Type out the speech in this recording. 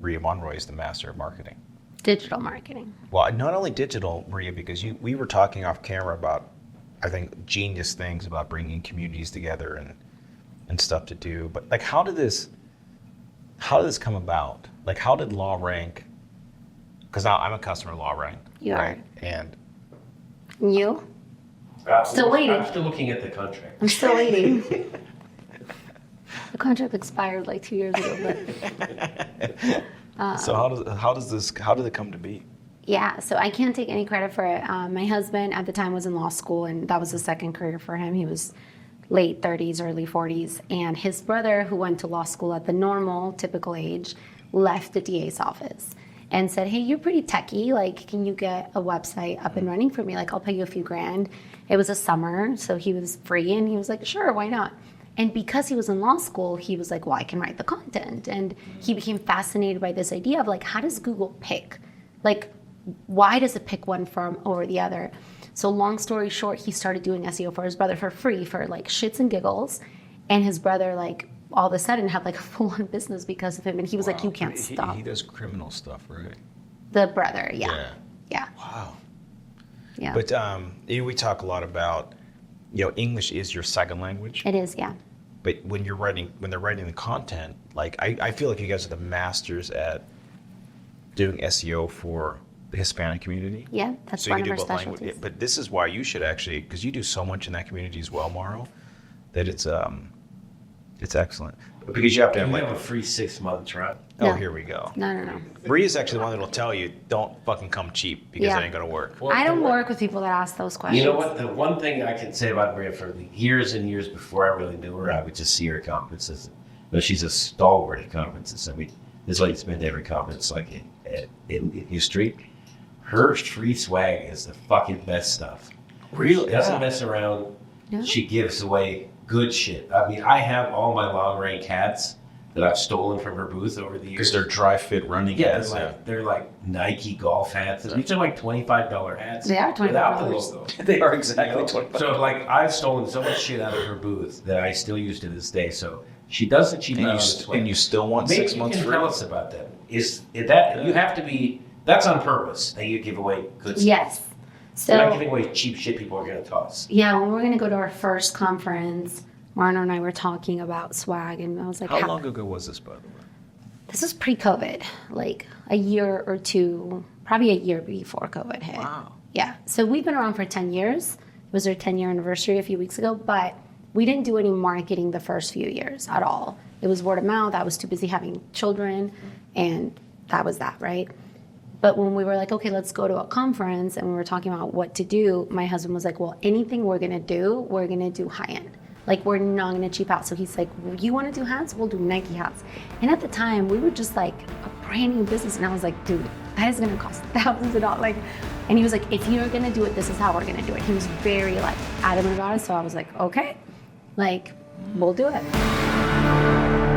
Maria Monroy is the master of marketing. Digital marketing. Well, not only digital, Maria, because we were talking off camera about, I think, genius things about bringing communities together and stuff to do. But like, how did this come about? Like, how did Law Rank? Because now I'm a customer of Law Rank. You right? are. And you? Still waiting. I'm still looking at the contract. I'm still waiting. The contract expired like 2 years ago, but. So how did it come to be? Yeah, so I can't take any credit for it. My husband at the time was in law school, and that was his second career for him. He was late 30s, early 40s, and his brother, who went to law school at the normal, typical age, left the DA's office and said, hey, you're pretty techie, like, can you get a website up and running for me? Like, I'll pay you a few grand. It was a summer, so he was free, and he was like, sure, why not? And because he was in law school, he was like, well, I can write the content. And he became fascinated by this idea of like, how does Google pick? Like, why does it pick one firm over the other? So long story short, he started doing SEO for his brother for free for like shits and giggles. And his brother like all of a sudden had like a full-on business because of him. And he was like, you can't stop. He does criminal stuff, right? The brother, yeah. Wow. Yeah. But we talk a lot about, English is your second language. It is, yeah. But when they're writing the content, like I feel like you guys are the masters at doing SEO for the Hispanic community. Yeah, that's one of our specialties. But this is why you should actually, because you do so much in that community as well, Mauro, that it's excellent. Because you have to have a free 6 month trial. Oh, No. here we go. No. Maria's actually the one that'll tell you, don't fucking come cheap because it ain't gonna work. Well, I don't work with people that ask those questions. You know what? The one thing I can say about Maria, for years and years before I really knew her, I would just see her at conferences. But she's a stalwart at conferences. I mean, this lady's been to every conference like in history. Her free swag is the fucking best stuff. Really? She doesn't mess around. Yeah. She gives away good shit. I mean, I have all my long range hats that I've stolen from her booth over the years. Because they're dry fit running hats. They're like Nike golf hats. These are like $25 hats. They are $25. Without the logo. They are exactly $25. So like I've stolen so much shit out of her booth that I still use to this day. So she doesn't cheat out on this way. And you still want Maybe 6 months you can free? tell us about that. Is that you have to be? That's on purpose that you give away good stuff. Yes. You're not So giving away cheap shit people are going to toss. yeah, when we were gonna go to our first conference, Marno and I were talking about swag, and I was like, How long ago was this, by the way? This was pre-COVID, like a year or two, probably a year before COVID hit. Wow. Yeah. So we've been around for 10 years. It was our 10-year anniversary a few weeks ago, but we didn't do any marketing the first few years at all. It was word of mouth. I was too busy having children, and that was that, right? But when we were like, okay, let's go to a conference, and we were talking about what to do, my husband was like, well, anything we're gonna do high end. Like, we're not gonna cheap out. So he's like, you wanna do hats? We'll do Nike hats. And at the time, we were just like a brand new business. And I was like, dude, that is gonna cost thousands of dollars. Like, and he was like, if you're gonna do it, this is how we're gonna do it. He was very like adamant about it. So I was like, okay, like, we'll do it.